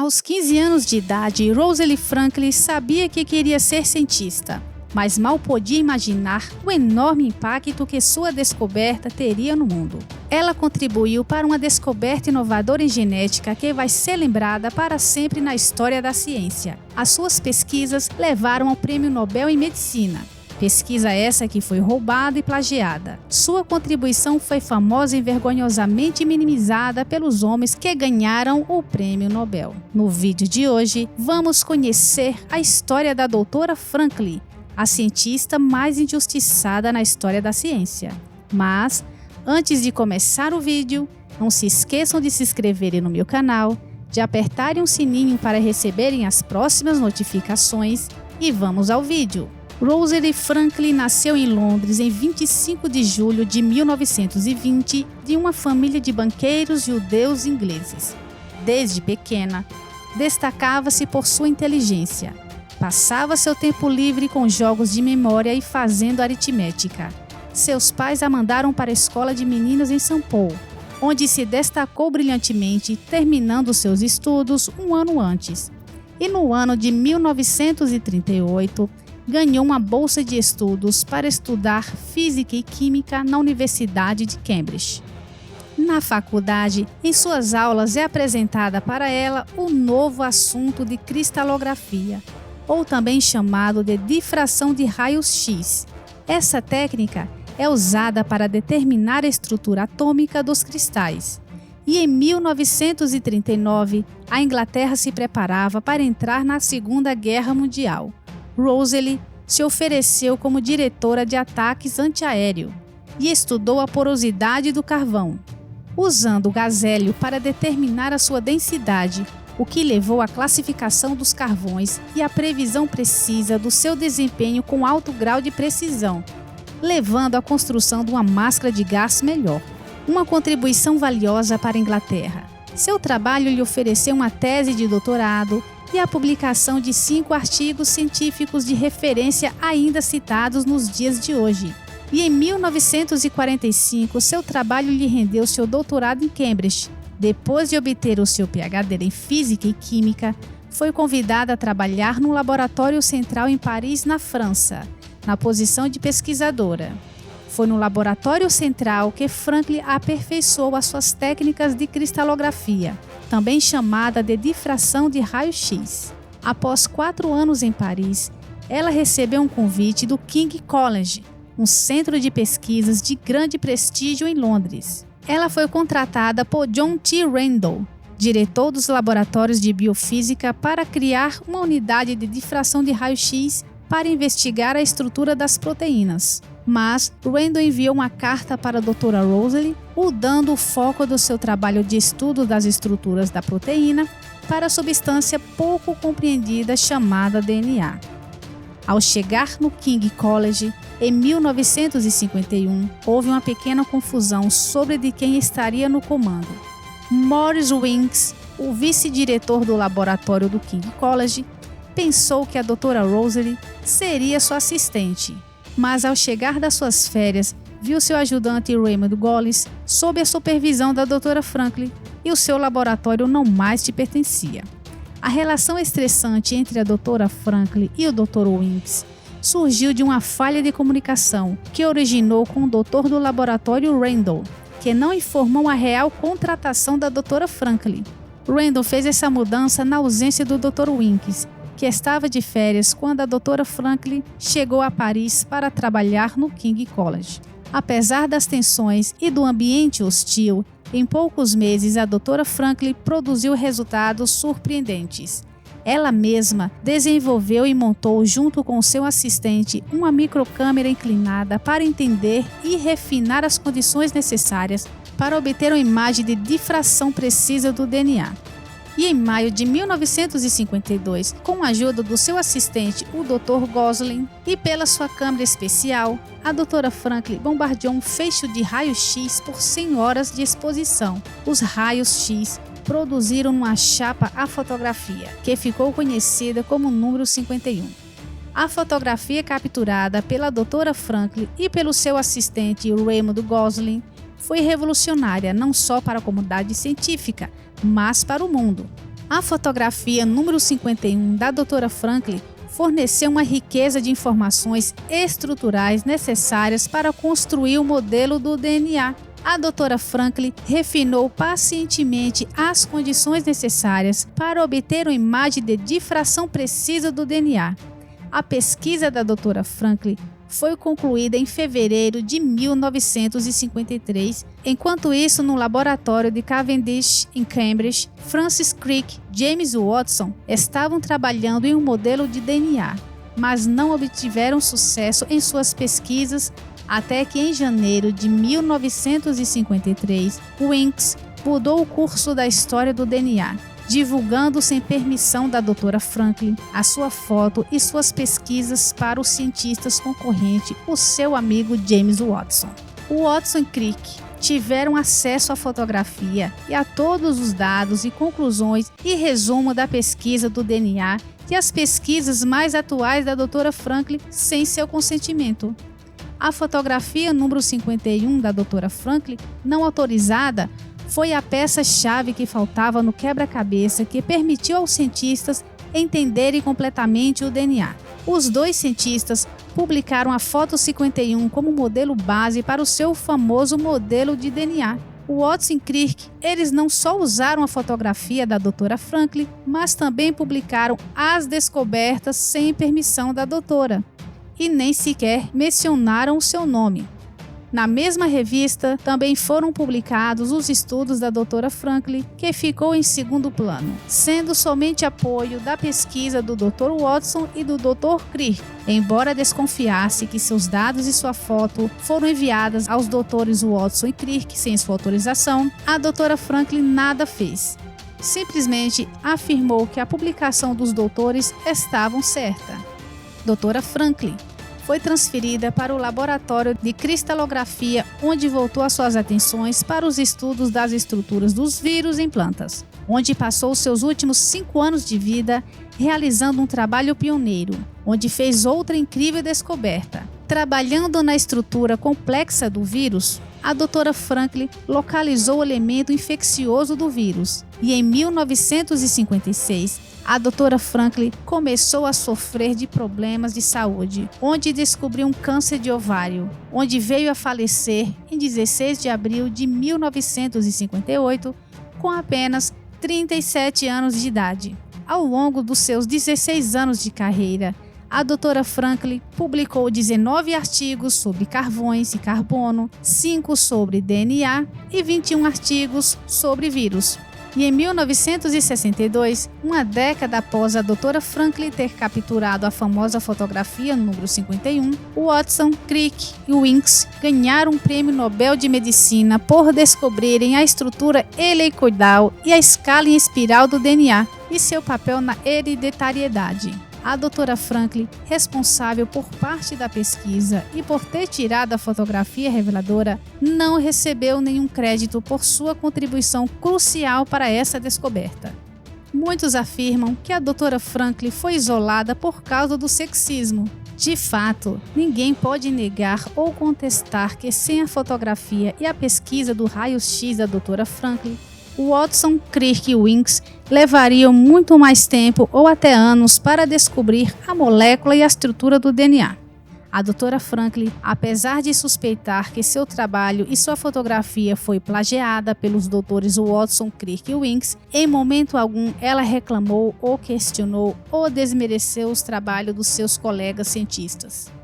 Aos 15 anos de idade, Rosalind Franklin sabia que queria ser cientista, mas mal podia imaginar o enorme impacto que sua descoberta teria no mundo. Ela contribuiu para uma descoberta inovadora em genética que vai ser lembrada para sempre na história da ciência. As suas pesquisas levaram ao Prêmio Nobel em Medicina. Pesquisa essa que foi roubada e plagiada. Sua contribuição foi famosa e vergonhosamente minimizada pelos homens que ganharam o Prêmio Nobel. No vídeo de hoje, vamos conhecer a história da doutora Franklin, a cientista mais injustiçada na história da ciência. Mas, antes de começar o vídeo, não se esqueçam de se inscreverem no meu canal, de apertarem o sininho para receberem as próximas notificações e vamos ao vídeo. Rosalind Franklin nasceu em Londres em 25 de julho de 1920 de uma família de banqueiros judeus ingleses. Desde pequena, destacava-se por sua inteligência. Passava seu tempo livre com jogos de memória e fazendo aritmética. Seus pais a mandaram para a escola de meninas em São Paulo, onde se destacou brilhantemente, terminando seus estudos um ano antes. E no ano de 1938, ganhou uma bolsa de estudos para estudar Física e Química na Universidade de Cambridge. Na faculdade, em suas aulas é apresentada para ela o novo assunto de cristalografia, ou também chamado de difração de raios-x. Essa técnica é usada para determinar a estrutura atômica dos cristais. E em 1939, a Inglaterra se preparava para entrar na Segunda Guerra Mundial. Rosalind se ofereceu como diretora de ataques antiaéreo e estudou a porosidade do carvão, usando o gasélio para determinar a sua densidade, o que levou à classificação dos carvões e à previsão precisa do seu desempenho com alto grau de precisão, levando à construção de uma máscara de gás melhor. Uma contribuição valiosa para a Inglaterra. Seu trabalho lhe ofereceu uma tese de doutorado e a publicação de 5 artigos científicos de referência ainda citados nos dias de hoje. E em 1945, seu trabalho lhe rendeu seu doutorado em Cambridge. Depois de obter o seu PhD em Física e Química, foi convidada a trabalhar no Laboratório Central em Paris, na França, na posição de pesquisadora. Foi no Laboratório Central que Franklin aperfeiçoou as suas técnicas de cristalografia, também chamada de difração de raio-x. Após 4 anos em Paris, ela recebeu um convite do King's College, um centro de pesquisas de grande prestígio em Londres. Ela foi contratada por John T. Randall, diretor dos laboratórios de biofísica, para criar uma unidade de difração de raio-x para investigar a estrutura das proteínas. Mas Randall enviou uma carta para a doutora Rosalind, mudando o foco do seu trabalho de estudo das estruturas da proteína para a substância pouco compreendida chamada DNA. Ao chegar no King's College, em 1951, houve uma pequena confusão sobre de quem estaria no comando. Maurice Winks, o vice-diretor do laboratório do King's College, pensou que a doutora Rosalind seria sua assistente. Mas ao chegar das suas férias, viu seu ajudante Raymond Gollis sob a supervisão da doutora Franklin e o seu laboratório não mais lhe pertencia. A relação estressante entre a doutora Franklin e o Dr. Winks surgiu de uma falha de comunicação que originou com o doutor do laboratório Randall, que não informou a real contratação da doutora Franklin. Randall fez essa mudança na ausência do Dr. Winks, que estava de férias quando a doutora Franklin chegou a Paris para trabalhar no King's College. Apesar das tensões e do ambiente hostil, em poucos meses a doutora Franklin produziu resultados surpreendentes. Ela mesma desenvolveu e montou, junto com seu assistente, uma microcâmera inclinada para entender e refinar as condições necessárias para obter uma imagem de difração precisa do DNA. E em maio de 1952, com a ajuda do seu assistente, o Dr. Gosling, e pela sua câmera especial, a doutora Franklin bombardeou um feixe de raio-x por 100 horas de exposição. Os raios-x produziram uma chapa a fotografia, que ficou conhecida como número 51. A fotografia capturada pela doutora Franklin e pelo seu assistente Raymond Gosling foi revolucionária não só para a comunidade científica, mas para o mundo. A fotografia número 51 da Dra. Franklin forneceu uma riqueza de informações estruturais necessárias para construir o modelo do DNA. A Dra. Franklin refinou pacientemente as condições necessárias para obter uma imagem de difração precisa do DNA. A pesquisa da Dra. Franklin foi concluída em fevereiro de 1953. Enquanto isso, no laboratório de Cavendish, em Cambridge, Francis Crick e James Watson estavam trabalhando em um modelo de DNA, mas não obtiveram sucesso em suas pesquisas até que, em janeiro de 1953, Winks mudou o curso da história do DNA, divulgando sem permissão da Dra. Franklin a sua foto e suas pesquisas para os cientistas concorrentes, o seu amigo James Watson. O Watson e Crick tiveram acesso à fotografia e a todos os dados e conclusões e resumo da pesquisa do DNA e as pesquisas mais atuais da Dra. Franklin sem seu consentimento. A fotografia número 51 da Dra. Franklin, não autorizada, foi a peça-chave que faltava no quebra-cabeça que permitiu aos cientistas entenderem completamente o DNA. Os dois cientistas publicaram a foto 51 como modelo base para o seu famoso modelo de DNA. O Watson e Crick, eles não só usaram a fotografia da Dra. Franklin, mas também publicaram as descobertas sem permissão da doutora, e nem sequer mencionaram o seu nome. Na mesma revista, também foram publicados os estudos da Dra. Franklin, que ficou em segundo plano, sendo somente apoio da pesquisa do Dr. Watson e do Dr. Crick. Embora desconfiasse que seus dados e sua foto foram enviadas aos Drs. Watson e Crick sem sua autorização, a Dra. Franklin nada fez. Simplesmente afirmou que a publicação dos doutores estavam certa. Dra. Franklin foi transferida para o laboratório de cristalografia, onde voltou as suas atenções para os estudos das estruturas dos vírus em plantas, onde passou seus últimos 5 anos de vida realizando um trabalho pioneiro, onde fez outra incrível descoberta. Trabalhando na estrutura complexa do vírus, a Dra. Franklin localizou o elemento infeccioso do vírus e, em 1956, a Dra. Franklin começou a sofrer de problemas de saúde, onde descobriu um câncer de ovário, onde veio a falecer em 16 de abril de 1958, com apenas 37 anos de idade. Ao longo dos seus 16 anos de carreira, a Dra. Franklin publicou 19 artigos sobre carvões e carbono, 5 sobre DNA e 21 artigos sobre vírus. E em 1962, uma década após a Dra. Franklin ter capturado a famosa fotografia número 51, Watson, Crick e Winks ganharam um prêmio Nobel de Medicina por descobrirem a estrutura helicoidal e a escala em espiral do DNA e seu papel na hereditariedade. A Dra. Franklin, responsável por parte da pesquisa e por ter tirado a fotografia reveladora, não recebeu nenhum crédito por sua contribuição crucial para essa descoberta. Muitos afirmam que a Dra. Franklin foi isolada por causa do sexismo. De fato, ninguém pode negar ou contestar que sem a fotografia e a pesquisa do raio-x da Dra. Franklin, Watson, Crick e Winks levariam muito mais tempo ou até anos para descobrir a molécula e a estrutura do DNA. A Dra. Franklin, apesar de suspeitar que seu trabalho e sua fotografia foi plagiada pelos Drs. Watson, Crick e Winks, em momento algum ela reclamou ou questionou ou desmereceu os trabalhos dos seus colegas cientistas.